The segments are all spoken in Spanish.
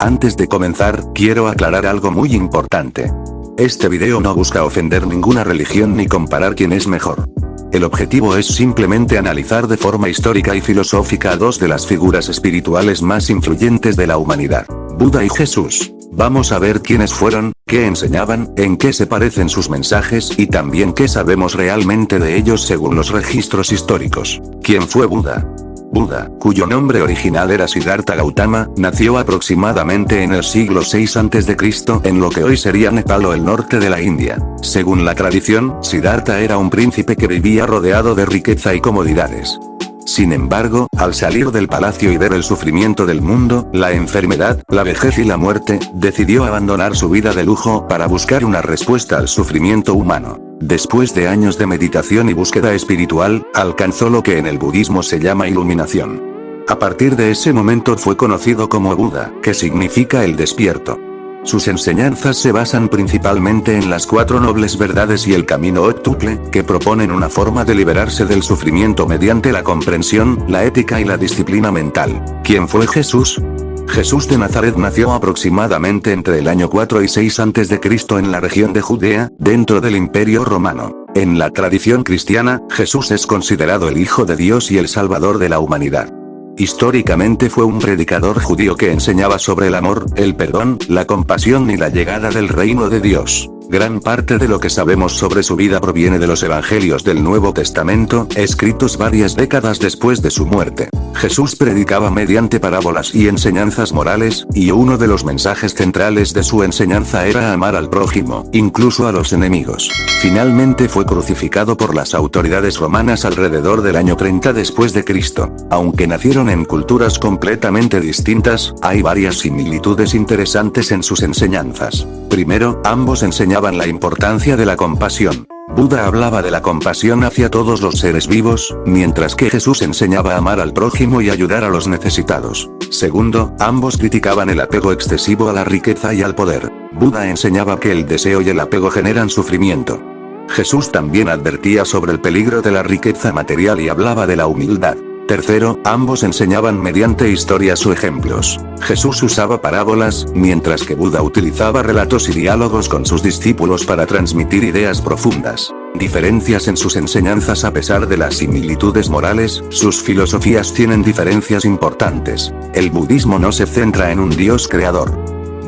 Antes de comenzar, quiero aclarar algo muy importante. Este video no busca ofender ninguna religión ni comparar quién es mejor. El objetivo es simplemente analizar de forma histórica y filosófica a dos de las figuras espirituales más influyentes de la humanidad, Buda y Jesús. Vamos a ver quiénes fueron, qué enseñaban, en qué se parecen sus mensajes y también qué sabemos realmente de ellos según los registros históricos. ¿Quién fue Buda? Buda, cuyo nombre original era Siddhartha Gautama, nació aproximadamente en el siglo VI a.C. en lo que hoy sería Nepal o el norte de la India. Según la tradición, Siddhartha era un príncipe que vivía rodeado de riqueza y comodidades. Sin embargo, al salir del palacio y ver el sufrimiento del mundo, la enfermedad, la vejez y la muerte, decidió abandonar su vida de lujo para buscar una respuesta al sufrimiento humano. Después de años de meditación y búsqueda espiritual, alcanzó lo que en el budismo se llama iluminación. A partir de ese momento fue conocido como Buda, que significa el despierto. Sus enseñanzas se basan principalmente en las 4 nobles verdades y el camino octuple, que proponen una forma de liberarse del sufrimiento mediante la comprensión, la ética y la disciplina mental. ¿Quién fue Jesús? Jesús de Nazaret nació aproximadamente entre el año 4 y 6 a.C. en la región de Judea, dentro del Imperio Romano. En la tradición cristiana, Jesús es considerado el Hijo de Dios y el Salvador de la humanidad. Históricamente fue un predicador judío que enseñaba sobre el amor, el perdón, la compasión y la llegada del reino de Dios. Gran parte de lo que sabemos sobre su vida proviene de los evangelios del Nuevo Testamento, escritos varias décadas después de su muerte. Jesús predicaba mediante parábolas y enseñanzas morales, y uno de los mensajes centrales de su enseñanza era amar al prójimo, incluso a los enemigos. Finalmente fue crucificado por las autoridades romanas alrededor del año 30 después de Cristo. Aunque nacieron en culturas completamente distintas, hay varias similitudes interesantes en sus enseñanzas. Primero, ambos enseñaban la importancia de la compasión. Buda hablaba de la compasión hacia todos los seres vivos, mientras que Jesús enseñaba a amar al prójimo y ayudar a los necesitados. Segundo, ambos criticaban el apego excesivo a la riqueza y al poder. Buda enseñaba que el deseo y el apego generan sufrimiento. Jesús también advertía sobre el peligro de la riqueza material y hablaba de la humildad. Tercero, ambos enseñaban mediante historias o ejemplos. Jesús usaba parábolas, mientras que Buda utilizaba relatos y diálogos con sus discípulos para transmitir ideas profundas. Diferencias en sus enseñanzas. A pesar de las similitudes morales, sus filosofías tienen diferencias importantes. El budismo no se centra en un Dios creador.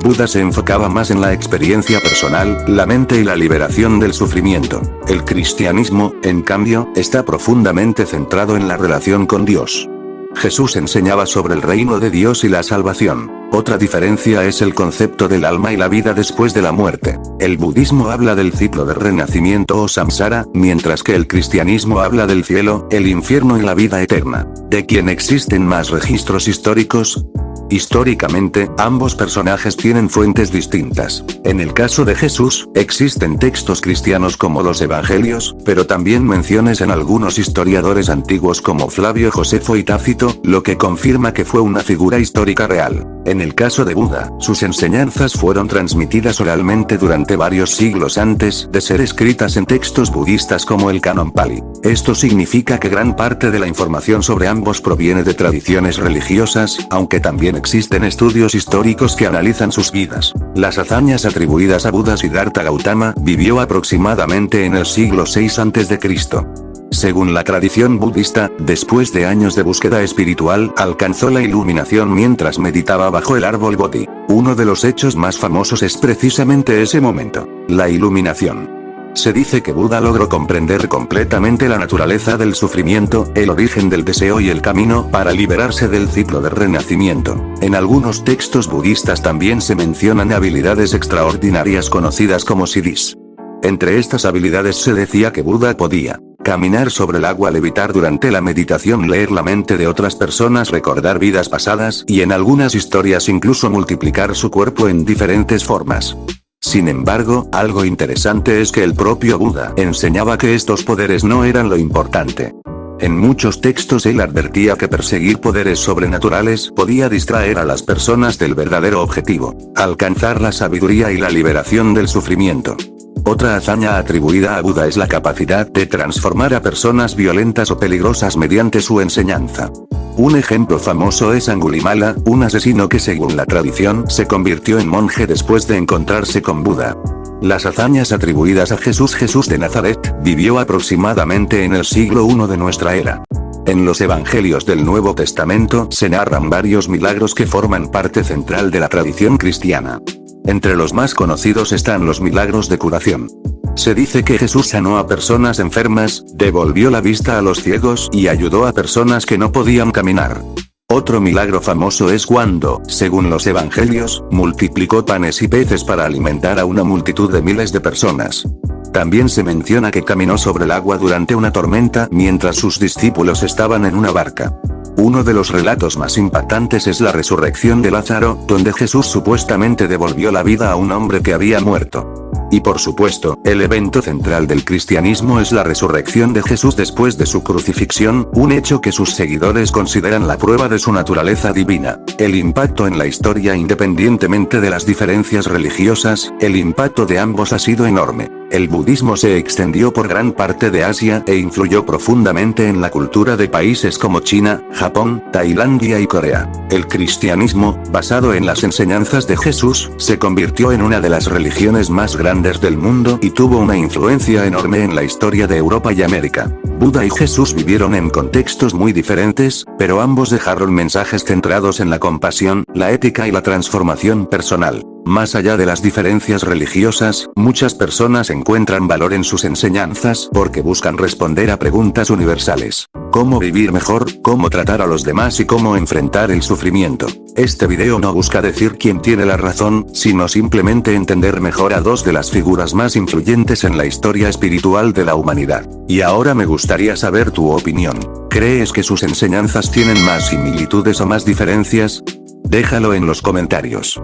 Buda se enfocaba más en la experiencia personal, la mente y la liberación del sufrimiento. El cristianismo, en cambio, está profundamente centrado en la relación con Dios. Jesús enseñaba sobre el reino de Dios y la salvación. Otra diferencia es el concepto del alma y la vida después de la muerte. El budismo habla del ciclo de renacimiento o samsara, mientras que el cristianismo habla del cielo, el infierno y la vida eterna. ¿De quién existen más registros históricos? Históricamente, ambos personajes tienen fuentes distintas. En el caso de Jesús, existen textos cristianos como los evangelios, pero también menciones en algunos historiadores antiguos como Flavio Josefo y Tácito, lo que confirma que fue una figura histórica real. En el caso de Buda, sus enseñanzas fueron transmitidas oralmente durante varios siglos antes de ser escritas en textos budistas como el Canon Pali. Esto significa que gran parte de la información sobre ambos proviene de tradiciones religiosas, aunque también existen estudios históricos que analizan sus vidas. Las hazañas atribuidas a Buda. Siddhartha Gautama vivió aproximadamente en el siglo VI a.C. Según la tradición budista, después de años de búsqueda espiritual, alcanzó la iluminación mientras meditaba bajo el árbol Bodhi. Uno de los hechos más famosos es precisamente ese momento, la iluminación. Se dice que Buda logró comprender completamente la naturaleza del sufrimiento, el origen del deseo y el camino para liberarse del ciclo de renacimiento. En algunos textos budistas también se mencionan habilidades extraordinarias conocidas como siddhis. Entre estas habilidades se decía que Buda podía caminar sobre el agua, levitar durante la meditación, leer la mente de otras personas, recordar vidas pasadas y en algunas historias incluso multiplicar su cuerpo en diferentes formas. Sin embargo, algo interesante es que el propio Buda enseñaba que estos poderes no eran lo importante. En muchos textos él advertía que perseguir poderes sobrenaturales podía distraer a las personas del verdadero objetivo, alcanzar la sabiduría y la liberación del sufrimiento. Otra hazaña atribuida a Buda es la capacidad de transformar a personas violentas o peligrosas mediante su enseñanza. Un ejemplo famoso es Angulimala, un asesino que según la tradición se convirtió en monje después de encontrarse con Buda. Las hazañas atribuidas a Jesús de Nazaret, vivió aproximadamente en el siglo I de nuestra era. En los evangelios del Nuevo Testamento se narran varios milagros que forman parte central de la tradición cristiana. Entre los más conocidos están los milagros de curación. Se dice que Jesús sanó a personas enfermas, devolvió la vista a los ciegos y ayudó a personas que no podían caminar. Otro milagro famoso es cuando, según los evangelios, multiplicó panes y peces para alimentar a una multitud de miles de personas. También se menciona que caminó sobre el agua durante una tormenta mientras sus discípulos estaban en una barca. Uno de los relatos más impactantes es la resurrección de Lázaro, donde Jesús supuestamente devolvió la vida a un hombre que había muerto. Y por supuesto, el evento central del cristianismo es la resurrección de Jesús después de su crucifixión, un hecho que sus seguidores consideran la prueba de su naturaleza divina. El impacto en la historia, independientemente de las diferencias religiosas, el impacto de ambos ha sido enorme. El budismo se extendió por gran parte de Asia e influyó profundamente en la cultura de países como China, Japón, Tailandia y Corea. El cristianismo, basado en las enseñanzas de Jesús, se convirtió en una de las religiones más grandes del mundo y tuvo una influencia enorme en la historia de Europa y América. Buda y Jesús vivieron en contextos muy diferentes, pero ambos dejaron mensajes centrados en la compasión, la ética y la transformación personal. Más allá de las diferencias religiosas, muchas personas encuentran valor en sus enseñanzas porque buscan responder a preguntas universales. Cómo vivir mejor, cómo tratar a los demás y cómo enfrentar el sufrimiento. Este video no busca decir quién tiene la razón, sino simplemente entender mejor a dos de las figuras más influyentes en la historia espiritual de la humanidad. Y ahora me gustaría saber tu opinión. ¿Crees que sus enseñanzas tienen más similitudes o más diferencias? Déjalo en los comentarios.